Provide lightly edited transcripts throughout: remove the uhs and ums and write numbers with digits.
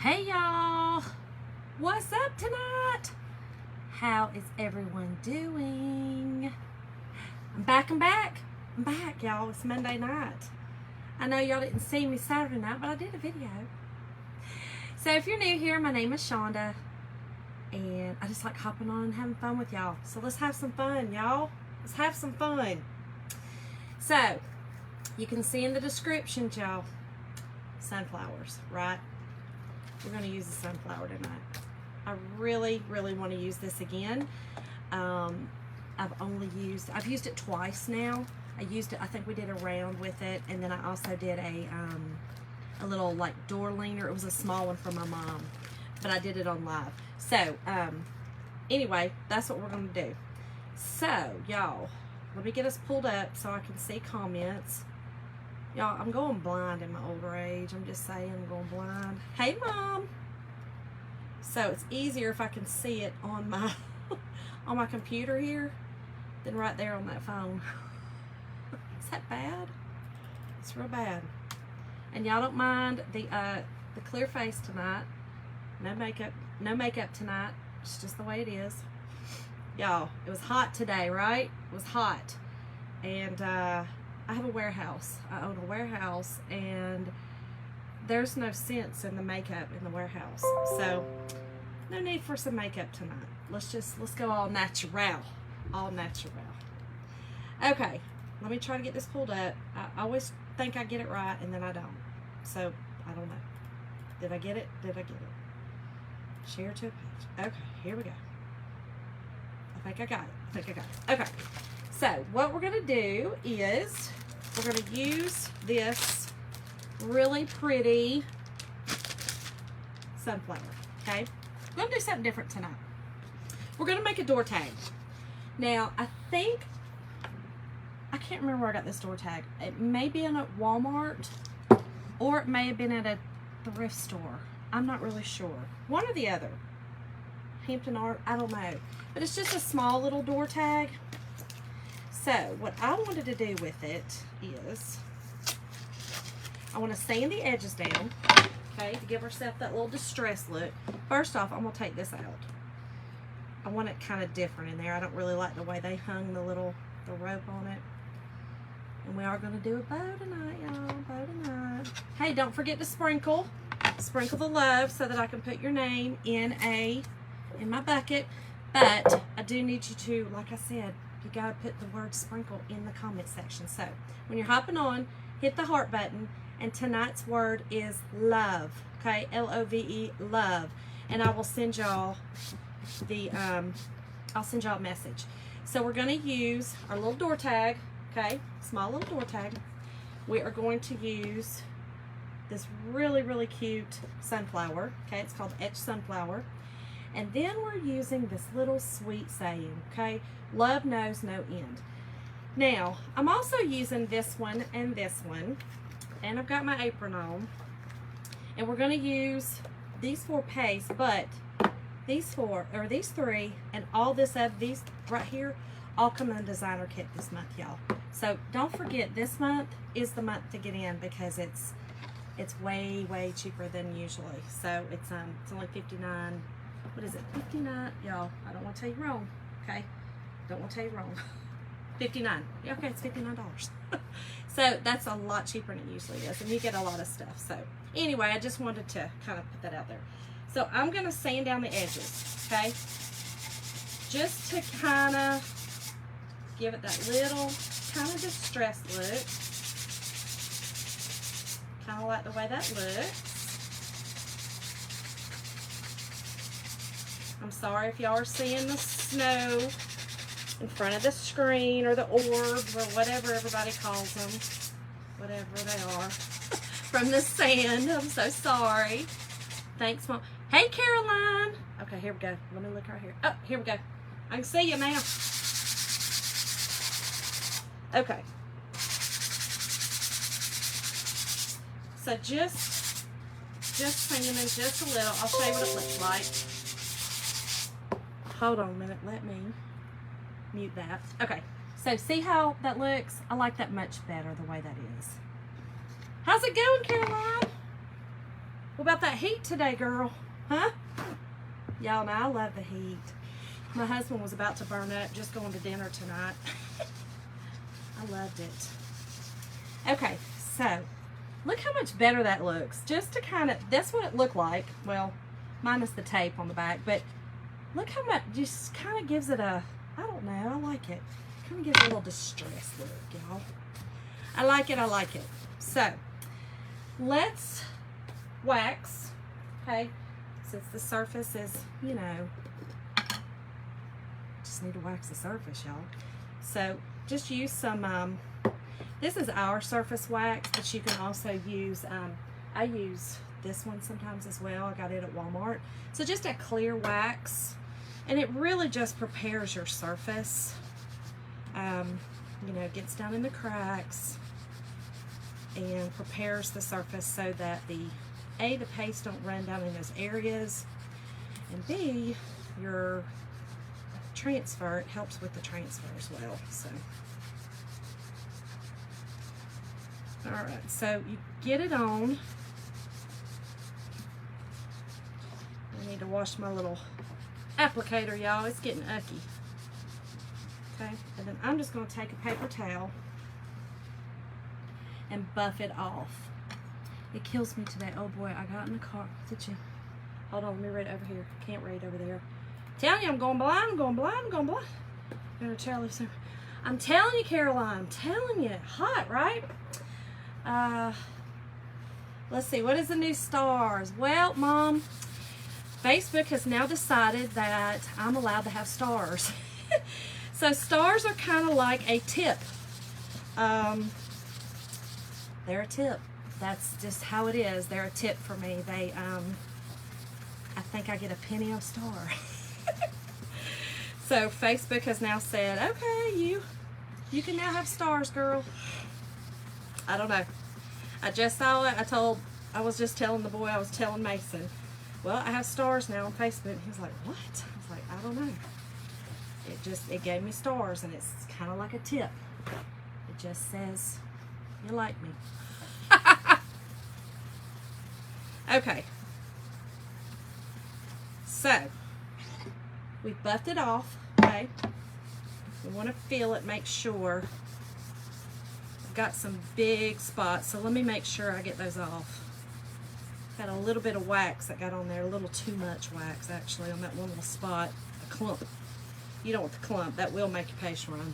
Hey y'all, what's up tonight? How is everyone doing? I'm back, y'all. It's Monday night. I know y'all didn't see me Saturday night, but I did a video. So if you're new here, my name is Shonda, and I just like hopping on and having fun with y'all. So let's have some fun, y'all. Let's have some fun. So you can see in the description, y'all, sunflowers, right? We're going to use the sunflower tonight. I really want to use this again. I've used it twice now. I think we did a round with it, and then I also did a little like door leaner. It was a small one for my mom, but I did it on live. So anyway, that's what we're going to do. So y'all, let me get us pulled up so I can see comments. Y'all, I'm going blind in my older age. I'm just saying, I'm going blind. Hey, Mom. So it's easier if I can see it on my on my computer here than right there on that phone. Is that bad? It's real bad. And y'all don't mind the clear face tonight. No makeup tonight. It's just the way it is. Y'all, it was hot today, right? It was hot. And I have a warehouse. I own a warehouse, and there's no sense in the makeup in the warehouse. So no need for some makeup tonight. Let's go all natural. All natural. Okay, let me try to get this pulled up. I always think I get it right, and then I don't. So I don't know. Did I get it? Share to a page. Okay, here we go. I think I got it. Okay. So what we're going to do is we're going to use this really pretty sunflower, okay? We're going to do something different tonight. We're going to make a door tag. Now, I can't remember where I got this door tag. It may be in a Walmart, or it may have been at a thrift store. I'm not really sure. One or the other. Hampton Art, I don't know. But it's just a small little door tag. So what I wanted to do with it is I want to sand the edges down, okay, to give ourselves that little distress look. First off, I'm going to take this out. I want it kind of different in there. I don't really like the way they hung the rope on it. And we are going to do a bow tonight, y'all. Bow tonight. Hey, don't forget to sprinkle the love so that I can put your name in my bucket. But I do need you to, like I said, you got to put the word sprinkle in the comment section. So when you're hopping on, hit the heart button, and tonight's word is love, okay? L-O-V-E, love. And I will send y'all a message. So we're going to use our little door tag, okay? Small little door tag. We are going to use this really cute sunflower, okay? It's called Etched Sunflower. And then we're using this little sweet saying, okay? Love knows no end. Now, I'm also using this one and this one. And I've got my apron on. And we're going to use these 4 pastes, but these 3, and all these right here, all come in a designer kit this month, y'all. So don't forget, this month is the month to get in because it's way cheaper than usually. So it's only $59. What is it? 59? Y'all, I don't want to tell you wrong, okay? Don't want to tell you wrong. 59. Yeah, okay, it's $59. So that's a lot cheaper than it usually is, and you get a lot of stuff. So anyway, I just wanted to kind of put that out there. So I'm going to sand down the edges, okay? Just to kind of give it that little kind of distressed look. Kind of like the way that looks. I'm sorry if y'all are seeing the snow in front of the screen, or the orbs, or whatever everybody calls them. Whatever they are. From the sand. I'm so sorry. Thanks, Mom. Hey, Caroline. Okay, here we go. Let me look right here. Oh, here we go. I can see you now. Okay. So just sanding in just a little. I'll show you what it looks like. Hold on a minute. Let me mute that. Okay. So see how that looks? I like that much better the way that is. How's it going, Caroline? What about that heat today, girl? Huh? Y'all know I love the heat. My husband was about to burn up just going to dinner tonight. I loved it. Okay, so look how much better that looks. Just to kind of, that's what it looked like. Well, minus the tape on the back, but look how much, just kind of gives it a, I don't know, I like it. Kind of gives it a little distressed look, y'all. I like it, I like it. So, let's wax, okay? Since the surface is, you know, just need to wax the surface, y'all. So, just use some, this is our surface wax, but you can also use, I use this one sometimes as well. I got it at Walmart. So just a clear wax, and it really just prepares your surface. You know, gets down in the cracks and prepares the surface so that the paste don't run down in those areas, and B, your transfer, it helps with the transfer as well. So all right, so you get it on. I need to wash my little applicator, y'all. It's getting icky. Okay, and then I'm just going to take a paper towel and buff it off. It kills me today. Oh boy, I got in the car. Did you? Hold on, let me read over here. Can't read over there. Telling you, I'm going blind. I'm going blind. I'm going blind. Better tell you something. I'm telling you, Caroline. I'm telling you. Hot, right? Let's see. What is the new stars? Well, Mom, Facebook has now decided that I'm allowed to have stars. So stars are kind of like a tip. They're a tip. That's just how it is. They're a tip for me. They, I think I get a penny a star. So Facebook has now said, okay, you can now have stars, girl. I don't know. I just saw it. I was just telling the boy, I was telling Mason, well, I have stars now on Facebook. He was like, what? I was like, I don't know. It gave me stars, and it's kind of like a tip. It just says, you like me. Okay. So, we buffed it off, okay? We want to feel it, make sure. I've got some big spots, so let me make sure I get those off. Got a little bit of wax that got on there, a little too much wax actually on that one little spot, a clump. You don't want the clump, that will make your paste run.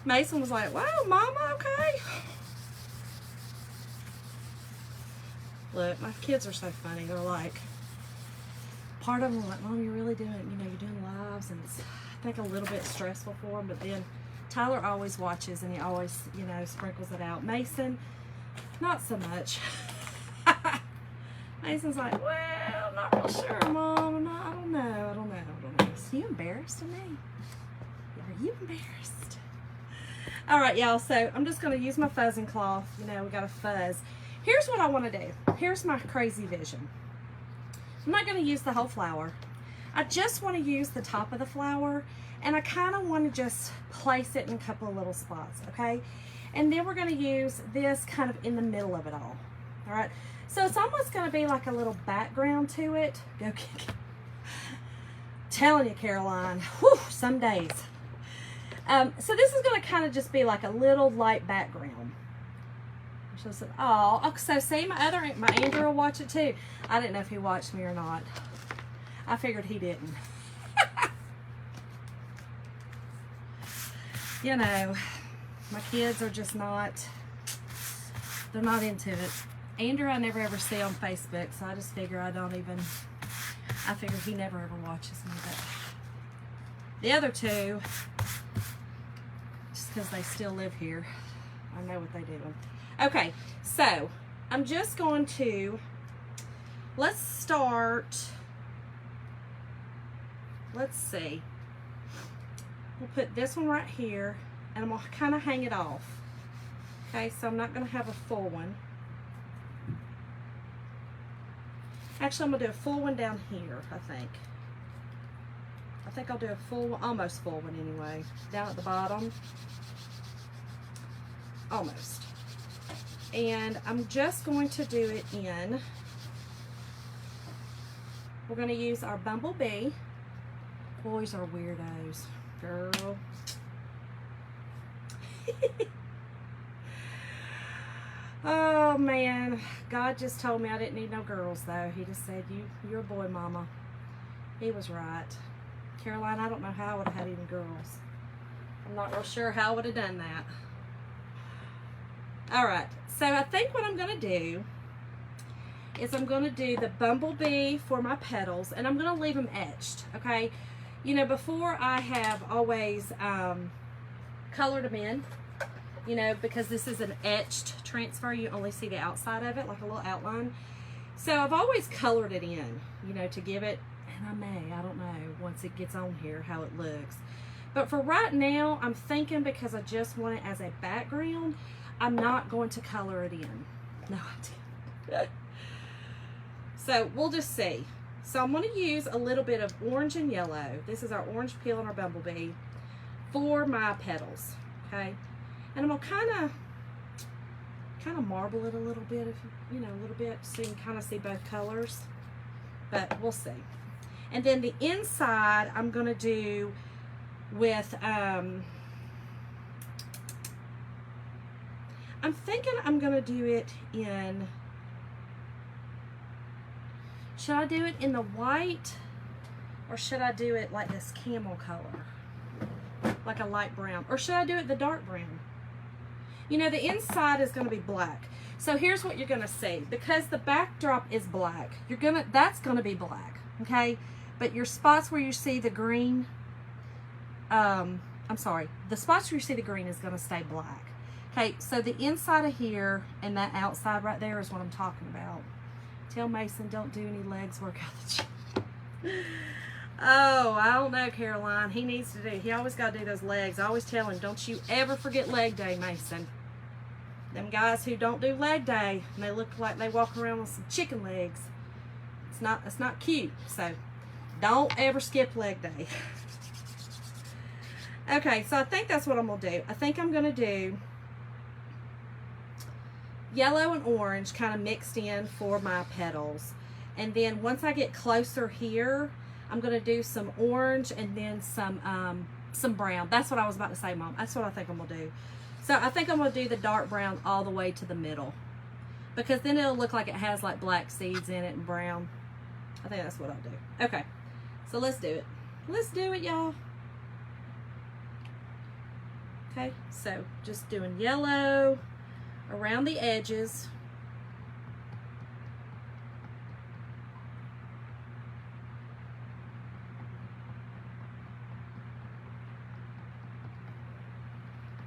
Mason was like, wow, Mama, okay. Look, my kids are so funny. They're like, part of them are like, Mom, you're really doing, you're doing lives, and it's, I think, a little bit stressful for them, but then Tyler always watches, and he always, sprinkles it out. Mason, not so much. Mason's like, well, not real sure, Mom. I don't know. So you embarrassed of me? Are you embarrassed? All right, y'all, so I'm just going to use my fuzzing cloth. We got a fuzz. Here's what I want to do. Here's my crazy vision. I'm not going to use the whole flower. I just want to use the top of the flower, and I kind of want to just place it in a couple of little spots, okay? And then we're going to use this kind of in the middle of it all right? So it's almost going to be like a little background to it. Go kick it. Telling you, Caroline, whew, some days. So this is going to kind of just be like a little light background. So see, my Andrew will watch it too. I didn't know if he watched me or not. I figured he didn't. My kids are just not, they're not into it. Andrew I never ever see on Facebook, so I just figure I figure he never ever watches me. But the other two, just because they still live here, I know what they're doing. Okay, so I'm just going to, let's see. We'll put this one right here, and I'm going to kind of hang it off. Okay, so I'm not going to have a full one. Actually, I'm going to do a full one down here, I think. I think I'll do a full one, almost full one anyway. Down at the bottom. almost. And I'm just going to do it in, we're going to use our Bumblebee. Boys are weirdos, girl. Oh man, God just told me I didn't need no girls though. He just said, you're a boy, mama. He was right. Caroline, I don't know how I would have had any girls. I'm not real sure how I would have done that. All right, so I think what I'm gonna do is I'm gonna do the Bumblebee for my petals, and I'm gonna leave them etched, okay? You know, before I have always colored them in, you know, because this is an etched transfer, you only see the outside of it, like a little outline. So I've always colored it in, you know, to give it, and I don't know, once it gets on here, how it looks. But for right now, I'm thinking because I just want it as a background, I'm not going to color it in. No, I didn't. So we'll just see. So I'm going to use a little bit of orange and yellow. This is our orange peel and our Bumblebee for my petals, okay? And I'm gonna kind of marble it a little bit, if you know, a little bit, so you can kind of see both colors. But we'll see. And then the inside, I'm gonna do with I'm thinking I'm gonna do it in. Should I do it in the white, or should I do it like this camel color, like a light brown, or should I do it the dark brown? You know, the inside is going to be black. So here's what you're going to see. Because the backdrop is black, that's going to be black, okay? But your spots where you see the green, I'm sorry, the spots where you see the green is going to stay black. Okay, so the inside of here and that outside right there is what I'm talking about. Tell Mason don't do any legs work out the gym. Oh, I don't know, Caroline. He needs to do, he always got to do those legs. I always tell him, don't you ever forget leg day, Mason. Them guys who don't do leg day, and they look like they walk around with some chicken legs. It's not cute. So don't ever skip leg day. Okay, so I think that's what I'm going to do. I think I'm going to do yellow and orange kind of mixed in for my petals. And then once I get closer here, I'm going to do some orange and then some brown. That's what I was about to say, Mom. That's what I think I'm going to do. So I think I'm going to do the dark brown all the way to the middle, because then it'll look like it has like black seeds in it and brown. I think that's what I'll do. Okay, so let's do it. Let's do it, y'all. Okay, so just doing yellow around the edges.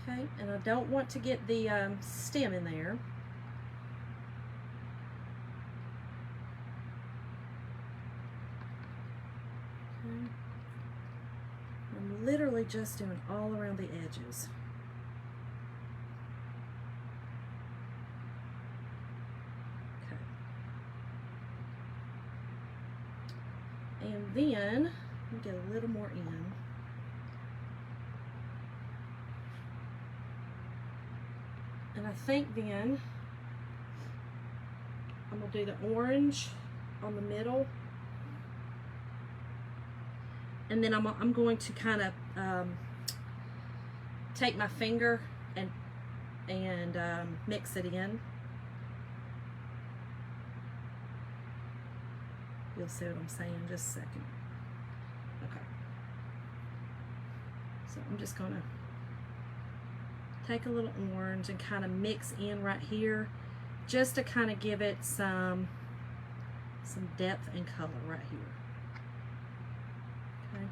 Okay, and I don't want to get the stem in there. Okay. I'm literally just doing all around the edges. Okay. And then, let me get a little more in. And I think then I'm going to do the orange on the middle. And then I'm going to kind of take my finger and mix it in. You'll see what I'm saying in just a second. Okay. So I'm just going to take a little orange and kind of mix in right here, just to kind of give it some depth and color right here. Okay.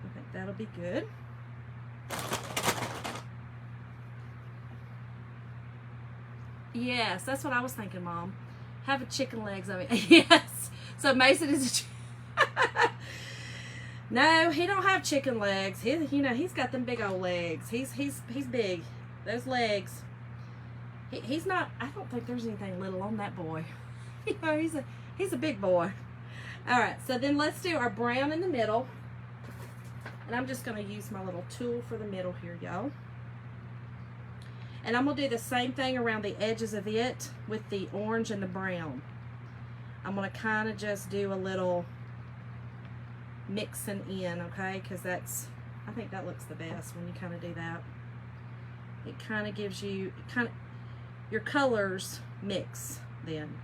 I think that'll be good. Yes, that's what I was thinking, Mom. Have a chicken legs of it. Yes. So Mason is a no, he don't have chicken legs. You know, he's got them big old legs. He's big. Those legs. He's not. I don't think there's anything little on that boy. You know, he's a big boy. All right. So then let's do our brown in the middle. And I'm just going to use my little tool for the middle here, y'all. And I'm going to do the same thing around the edges of it with the orange and the brown. I'm going to kind of just do a little mixing in, okay? Because I think that looks the best when you kind of do that. It kind of gives you, your colors mix then.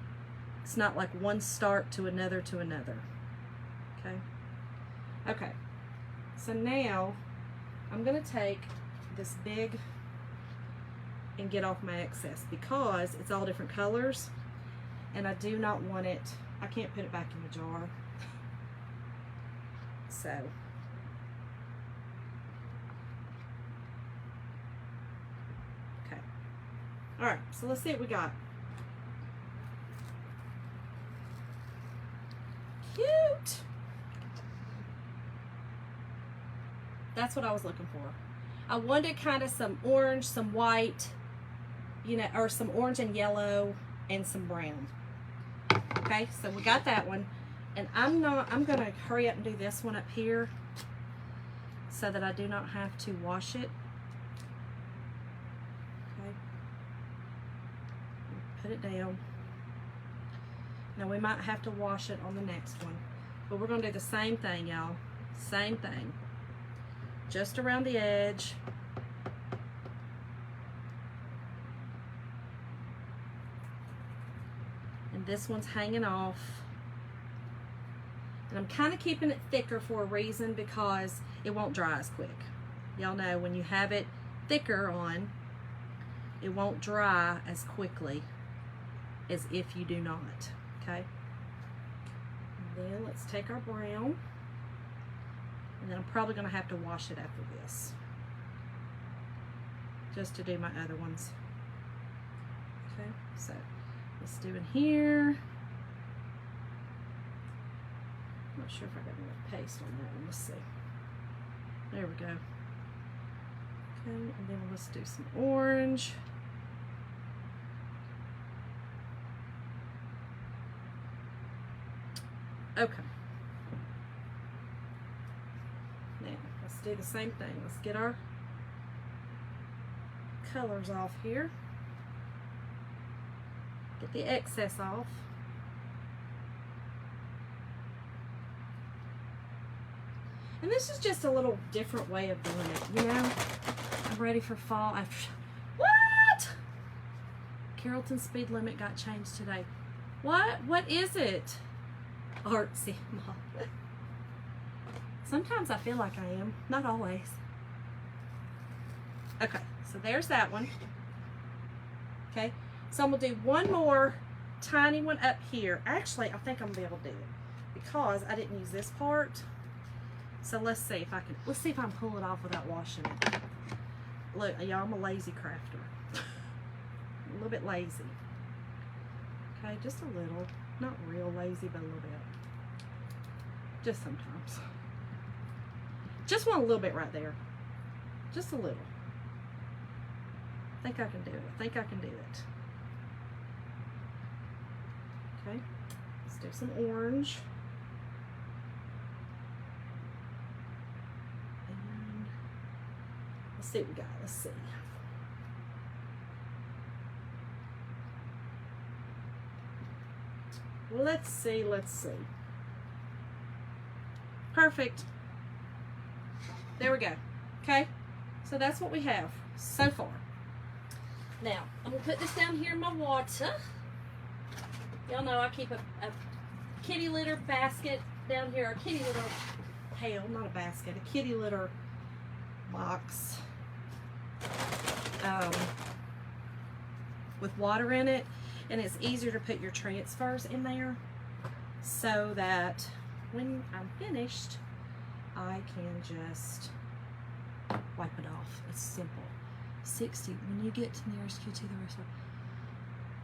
It's not like one start to another to another. Okay? Okay. So now I'm going to take this big and get off my excess because it's all different colors and I do not want it, I can't put it back in the jar. So okay. All right, so let's see what we got. Cute. That's what I was looking for. I wanted kind of some orange, some white, you know, or some orange and yellow and some brown. Okay, so we got that one. And I'm gonna hurry up and do this one up here so that I do not have to wash it. Okay. Put it down. Now we might have to wash it on the next one. But we're gonna do the same thing, y'all. Same thing. Just around the edge. And this one's hanging off. And I'm kind of keeping it thicker for a reason because it won't dry as quick. Y'all know when you have it thicker on, it won't dry as quickly as if you do not, okay? And then let's take our brown. And then I'm probably going to have to wash it after this. Just to do my other ones. Okay, so let's do in here. I'm not sure if I got enough paste on that one. Let's see. There we go. Okay, and then let's do some orange. Okay. Now, let's do the same thing. Let's get our colors off here. Get the excess off. And this is just a little different way of doing it, you know? I'm ready for fall after. What? Carrollton speed limit got changed today. What? What is it? Artsy Mom. Sometimes I feel like I am. Not always. Okay, so there's that one. Okay, so I'm going to do one more tiny one up here. Actually, I think I'm going to be able to do it because I didn't use this part. So let's see if I can pull it off without washing it. Look, y'all, I'm a lazy crafter. A little bit lazy. Okay, just a little. Not real lazy, but a little bit. Just sometimes. Just want a little bit right there. Just a little. I think I can do it. I think I can do it. Okay, let's do some orange. Let's see what we got. Let's see. Let's see. Let's see. Perfect. There we go. Okay. So that's what we have so far. Now, I'm going to put this down here in my water. Y'all know I keep a kitty litter basket down here. A kitty litter pail, not a basket. A kitty litter box. With water in it, and it's easier to put your transfers in there so that when I'm finished I can just wipe it off. It's simple. 60 when you get to nearest Q to the restaurant.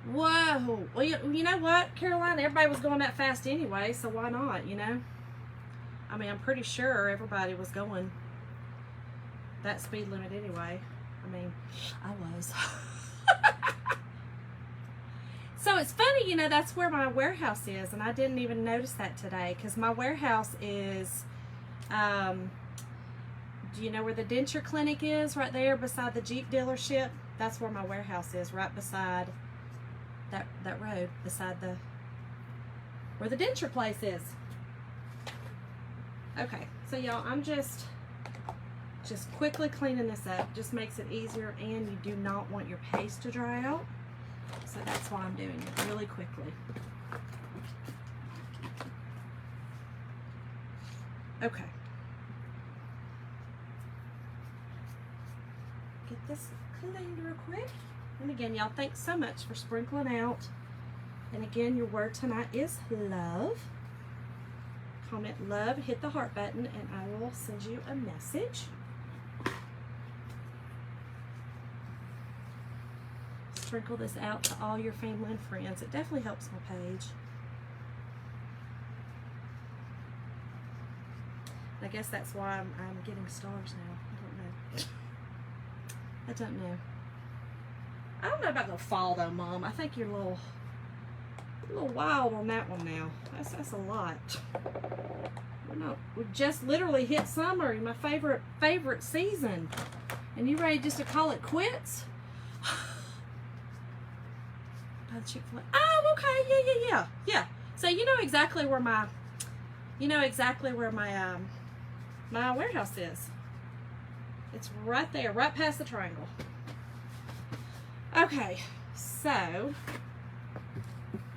Whoa, well, you know what, Carolina, everybody was going that fast anyway, so why not, you know? I mean, I'm pretty sure everybody was going that speed limit anyway. I mean, I was. So it's funny, you know, that's where my warehouse is, and I didn't even notice that today because my warehouse is do you know where the denture clinic is? Right there beside the Jeep dealership. That's where my warehouse is, right beside that road, beside where the denture place is. Okay, so y'all, I'm just quickly cleaning this up. Just makes it easier, and you do not want your paste to dry out. So that's why I'm doing it really quickly. Okay. Get this cleaned real quick. And again, y'all, thanks so much for sprinkling out. And again, your word tonight is love. Comment love, hit the heart button, and I will send you a message. Sprinkle this out to all your family and friends. It definitely helps my page. I guess that's why I'm getting stars now. I don't know. I don't know about the fall though, Mom. I think you're a little wild on that one now. That's a lot. We just literally hit summer, my favorite season, and you ready just to call it quits? Chick-fil-A. Oh, okay, yeah. So you know exactly where my my warehouse is. It's right there, right past the triangle. Okay, so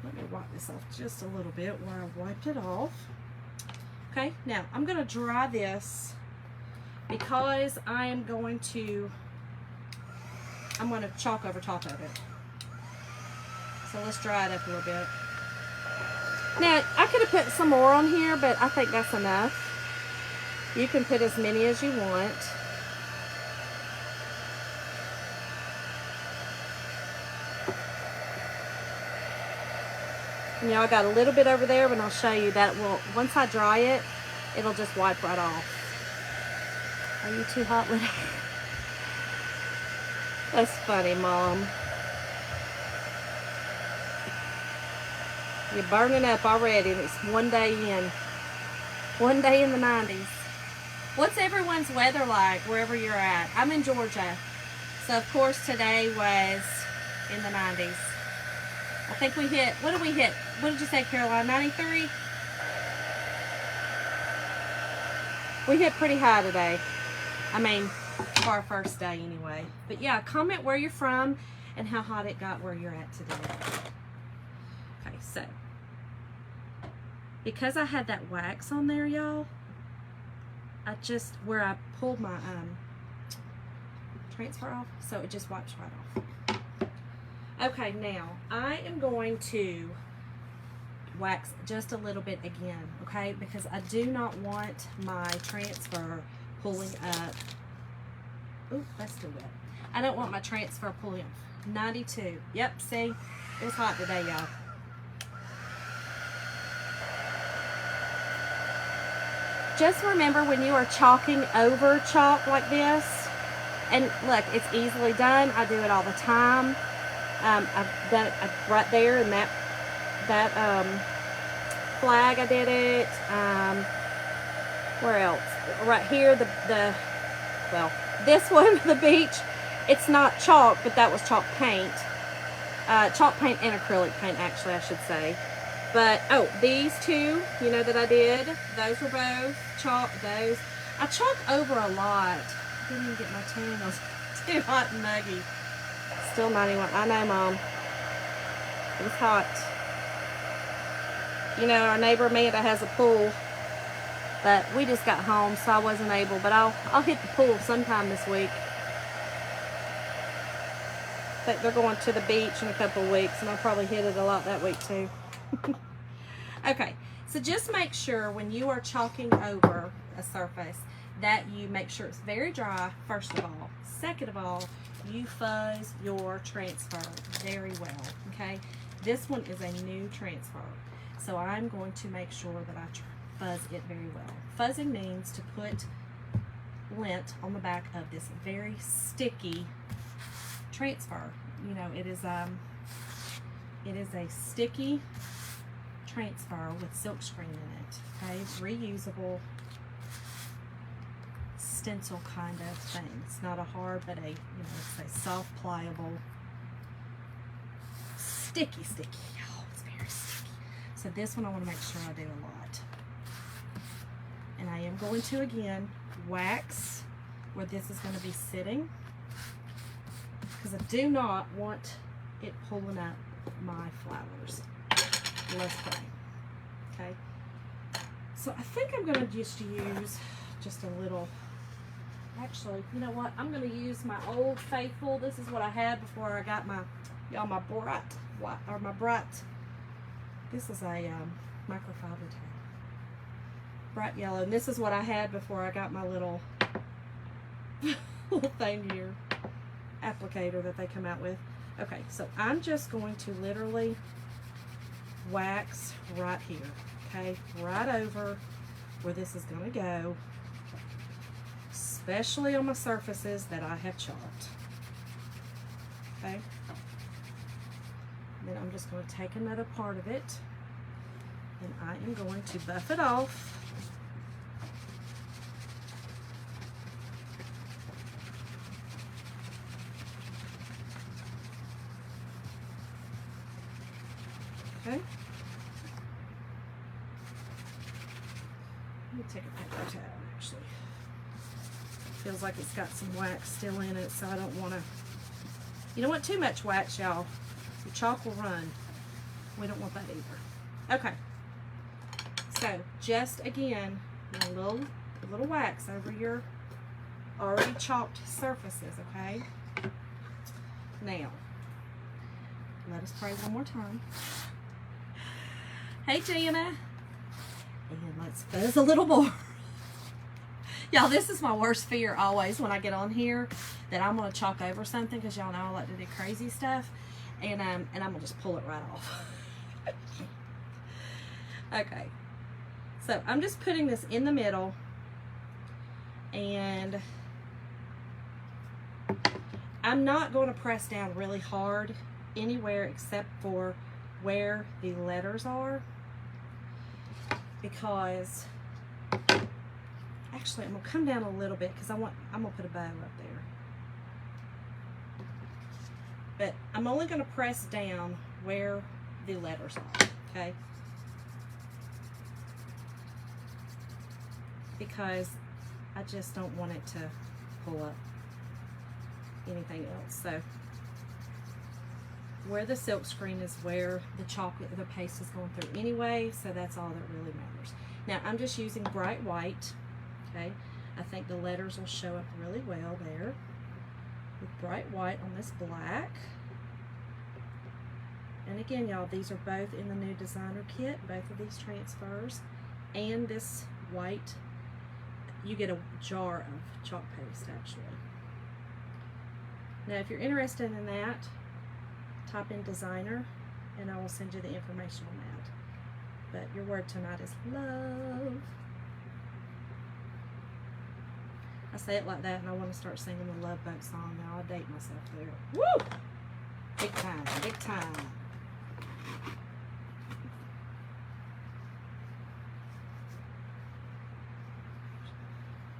let me wipe this off just a little bit where I've wiped it off. Okay, now I'm going to dry this because I'm going to chalk over top of it. So let's dry it up a little bit. Now, I could have put some more on here, but I think that's enough. You can put as many as you want. You know, I got a little bit over there, but I'll show you that once I dry it, it'll just wipe right off. Are you too hot, Lydia? That's funny, Mom. You're burning up already, and it's one day in. One day in the 90s. What's everyone's weather like wherever you're at? I'm in Georgia. So, of course, today was in the 90s. I think we hit, what did we hit? What did you say, Caroline? 93? We hit pretty high today. I mean, for our first day anyway. But yeah, comment where you're from and how hot it got where you're at today. Okay, so because I had that wax on there, y'all, where I pulled my transfer off, so it just wipes right off. Okay, now I am going to wax just a little bit again, okay, because I do not want my transfer pulling up. Ooh, that's too wet. I don't want my transfer pulling up. 92. Yep, see, it was hot today, y'all. Just remember, when you are chalking over chalk like this, and look, it's easily done. I do it all the time. I've done it right there in that flag. I did it. Where else? Right here, well, this one, the beach. It's not chalk, but that was chalk paint. Chalk paint and acrylic paint, actually, I should say. But, oh, these two, you know, that I did, those were both chalk, those. I chalk over a lot. I didn't even get my tangles. It's too hot and muggy. Still 91. I know, Mom. It was hot. You know, our neighbor Amanda has a pool, but we just got home, so I wasn't able. But I'll hit the pool sometime this week. I think they're going to the beach in a couple of weeks, and I'll probably hit it a lot that week too. Okay, so just make sure when you are chalking over a surface that you make sure it's very dry, first of all. Second of all, you fuzz your transfer very well, okay? This one is a new transfer, so I'm going to make sure that I fuzz it very well. Fuzzing means to put lint on the back of this very sticky transfer. You know, it is a sticky transfer with silk screen in it. Okay, it's reusable, stencil kind of thing. It's not a hard, but a, it's a soft, pliable, sticky. Oh, it's very sticky. So this one I want to make sure I do a lot. And I am going to, again, wax where this is going to be sitting, because I do not want it pulling up my flowers. Let's pray. Okay. So I think I'm going to just use just a little, actually, you know what? I'm going to use my Old Faithful. This is what I had before I got my, my bright, this is a microfiber towel. Bright yellow. And this is what I had before I got my little thing here, applicator that they come out with. Okay, so I'm just going to literally wax right here, okay, right over where this is going to go, especially on my surfaces that I have chalked. Okay, then I'm just going to take another part of it and I am going to buff it off. Okay. Let me take a paper towel, actually. Feels like it's got some wax still in it, so I don't want to, you don't want too much wax, y'all. Your chalk will run. We don't want that either. Okay. So, just again, a little wax over your already chalked surfaces, okay? Now, let us pray one more time. Hey, Jana. And let's fuzz a little more. Y'all, this is my worst fear always when I get on here, that I'm going to chalk over something, because y'all know I like to do crazy stuff. And I'm going to just pull it right off. Okay. So, I'm just putting this in the middle. And I'm not going to press down really hard anywhere except for where the letters are, because actually I'm gonna come down a little bit because I'm gonna put a bow up there, but I'm only gonna press down where the letters are, okay, because I just don't want it to pull up anything else. So where the silk screen is where the chocolate, the paste is going through anyway, so that's all that really matters. Now I'm just using bright white, okay? I think the letters will show up really well there with bright white on this black. And again, y'all, these are both in the new designer kit, both of these transfers, and this white. You get a jar of chalk paste, actually. Now, if you're interested in that, type in designer and I will send you the information on that. But your word tonight is love. I say it like that and I want to start singing the Love Boat song now. I'll date myself there. Woo! Big time, big time.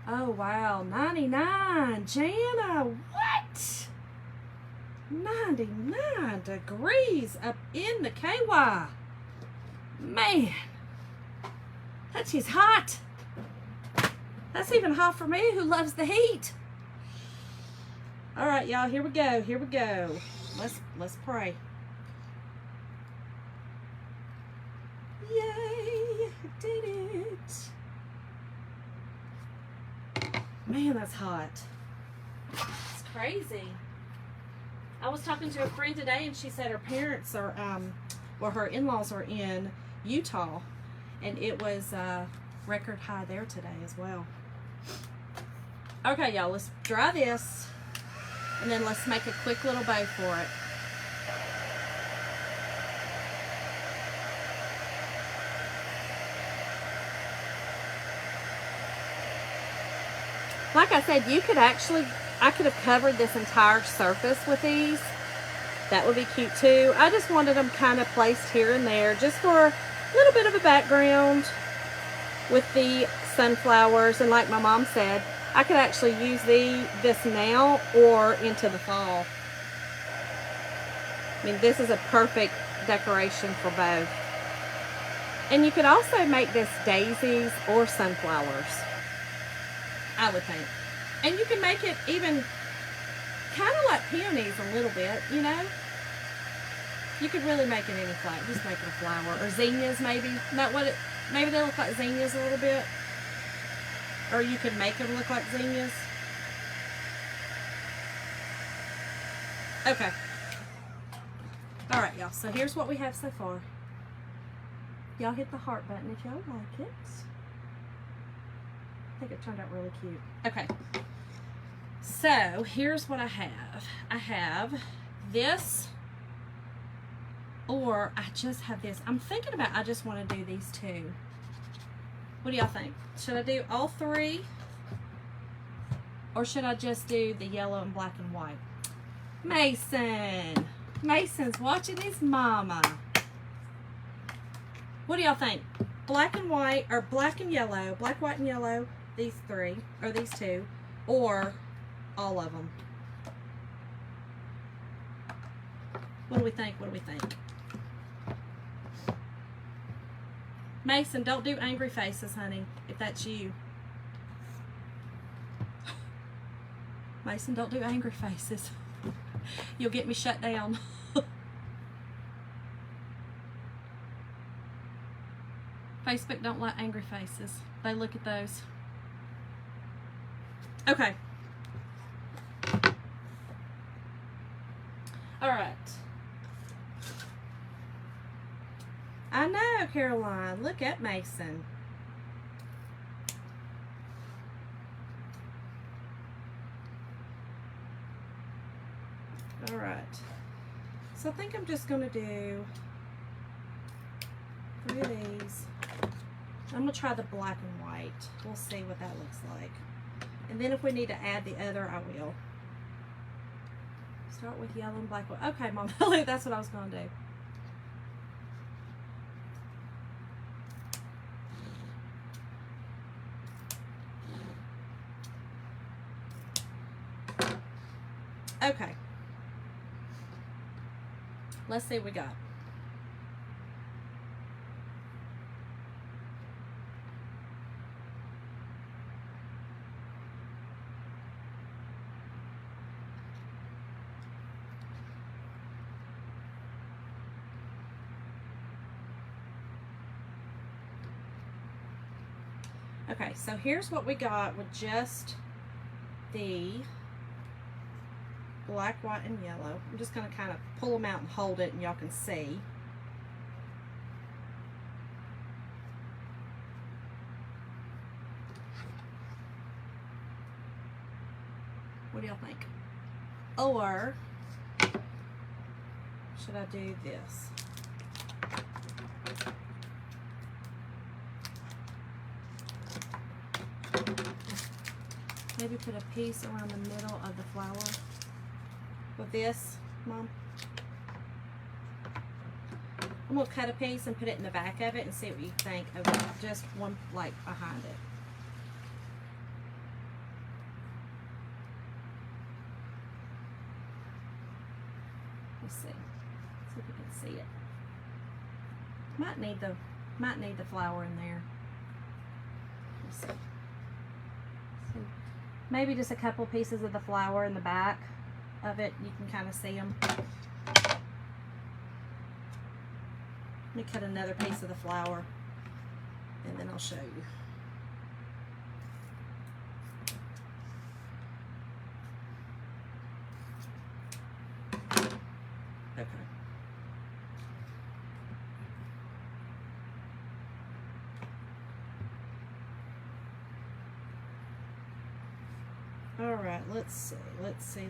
Oh wow, 99, Jana, what? 99 degrees up in the KY. Man, that is hot. That's even hot for me who loves the heat. All right, y'all, here we go. Here we go. Let's pray. Yay, I did it. Man, that's hot. It's crazy. I was talking to a friend today and she said her parents are, well, her in-laws are in Utah, and it was record high there today as well. Okay, y'all, let's dry this and then let's make a quick little bow for it. Like I said, you could actually, I could have covered this entire surface with these. That would be cute too. I just wanted them kind of placed here and there just for a little bit of a background with the sunflowers. And like my mom said, I could actually use this now or into the fall. I mean, this is a perfect decoration for both. And you could also make this daisies or sunflowers, I would think. And you can make it even kind of like peonies a little bit, you know? You could really make it any flower. Just make it a flower. Or zinnias, maybe. Not what it, maybe they look like zinnias a little bit. Or you could make them look like zinnias. Okay. Alright, y'all. So here's what we have so far. Y'all hit the heart button if y'all like it. I think it turned out really cute. Okay. So here's what I have. I have this, or I just have this. I'm thinking about I just want to do these two. What do y'all think? Should I do all three? Or should I just do the yellow and black and white? Mason. Mason's watching his mama. What do y'all think? Black and white, or black and yellow, black, white, and yellow, these three, or these two, or all of them? What do we think? What do we think? Mason, don't do angry faces, honey, if that's you. Mason, don't do angry faces. You'll get me shut down. Facebook don't like angry faces. They look at those. Okay. All right. I know, Caroline. Look at Mason. All right. So I think I'm just going to do 3 of these. I'm going to try the black and white. We'll see what that looks like. And then if we need to add the other, I will. Start with yellow and black. Okay, Mom, that's what I was going to do. Okay. Let's see what we got. Okay, so here's what we got with just the black, white, and yellow. I'm just going to kind of pull them out and hold it and y'all can see. What do y'all think? Or should I do this? Maybe put a piece around the middle of the flower with this, Mom. I'm going to cut a piece and put it in the back of it and see what you think of just one, like, behind it. Let's see. See if you can see it. Might need the flower in there. Let's see. Maybe just a couple pieces of the flower in the back of it. You can kind of see them. Let me cut another piece of the flower and then I'll show you. Okay. All right, let's see. Let's see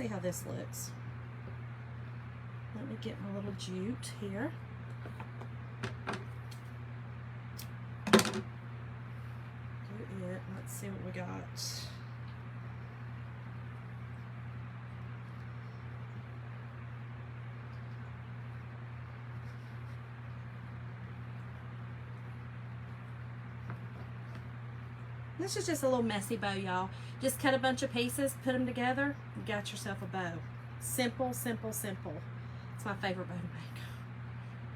how this looks. Let me get my little jute here. Do it. Let's see what we got. This is just a little messy bow, y'all. Just cut a bunch of pieces, put them together, and got yourself a bow. Simple, simple, simple. It's my favorite bow to make.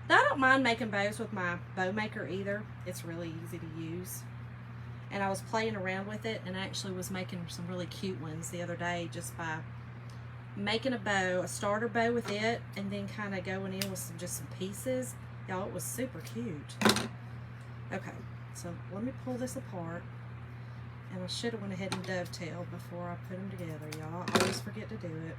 I don't mind making bows with my bow maker either. It's really easy to use. And I was playing around with it and actually was making some really cute ones the other day just by making a bow, a starter bow with it, and then kind of going in with just some pieces. Y'all, it was super cute. Okay, so let me pull this apart. And I should have went ahead and dovetailed before I put them together, y'all. I always forget to do it.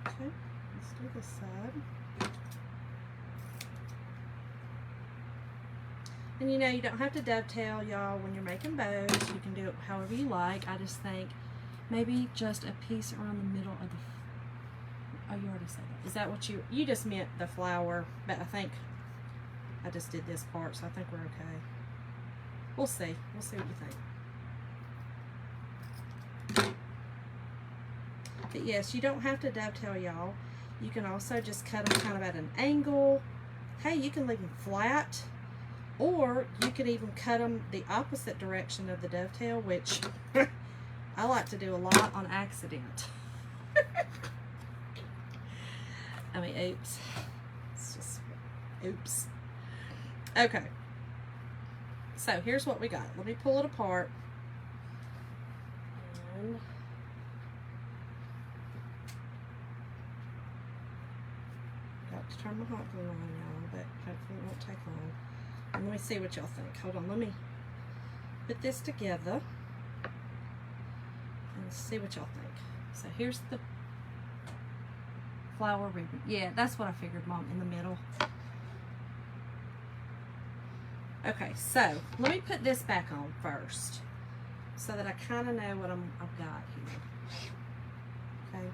Okay, let's do this side. And you know, you don't have to dovetail, y'all, when you're making bows. You can do it however you like. I just think maybe just a piece around the middle of the, oh, you already said that. Is that what you just meant the flower, but I think I just did this part, so I think we're okay. We'll see. We'll see what you think. But yes, you don't have to dovetail, y'all. You can also just cut them kind of at an angle. Hey, you can leave them flat, or you could even cut them the opposite direction of the dovetail, which I like to do a lot on accident. I mean, oops. It's just, oops. Okay. So here's what we got. Let me pull it apart. And got to turn my hot glue on, y'all, but hopefully it won't take long. And let me see what y'all think. Hold on, let me put this together and see what y'all think. So here's the flower ribbon. Yeah, that's what I figured, Mom, in the middle. Okay, so let me put this back on first so that I kind of know what I've got here. Okay,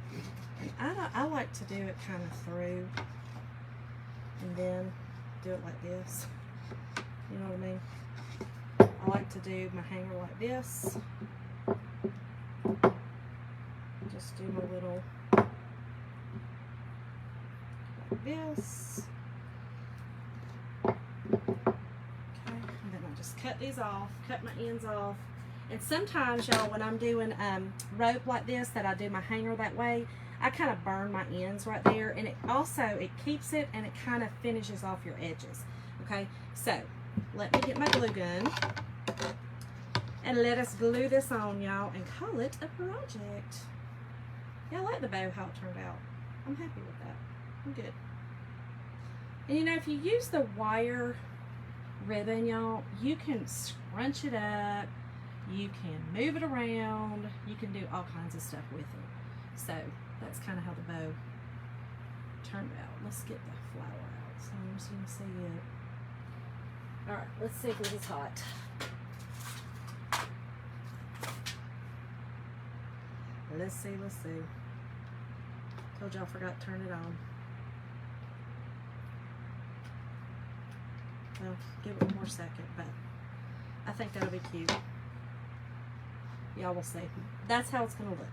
and I like to do it kind of through and then do it like this. You know what I mean? I like to do my hanger like this. Just do my little like this. Cut these off, cut my ends off. And sometimes, y'all, when I'm doing rope like this, that I do my hanger that way, I kind of burn my ends right there, and it also, it keeps it and it kind of finishes off your edges. Okay, so let me get my glue gun and let us glue this on, y'all, and call it a project. Yeah, I like the bow, how it turned out. I'm happy with that. I'm good. And you know, if you use the wire ribbon, y'all, you can scrunch it up, you can move it around, you can do all kinds of stuff with it. So that's kind of how the bow turned out. Let's get the flower out so you can see it. All right, let's see if this is hot. Let's see. Told y'all I forgot to turn it on. Well, give it one more second, but I think that'll be cute. Y'all will see. That's how it's gonna look.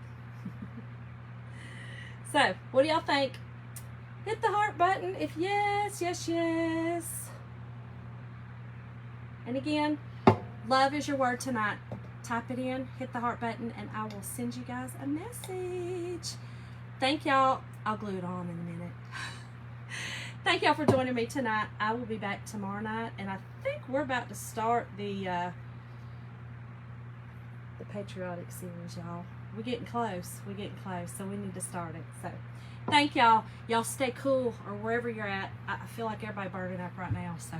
So, what do y'all think? Hit the heart button if yes. And again, love is your word tonight. Type it in, hit the heart button, and I will send you guys a message. Thank y'all. I'll glue it on in a minute. Thank y'all for joining me tonight. I will be back tomorrow night, and I think we're about to start the patriotic series, y'all. We're getting close, so we need to start it. So, thank y'all. Y'all stay cool, or wherever you're at. I feel like everybody burning up right now, so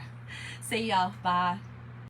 see y'all. Bye.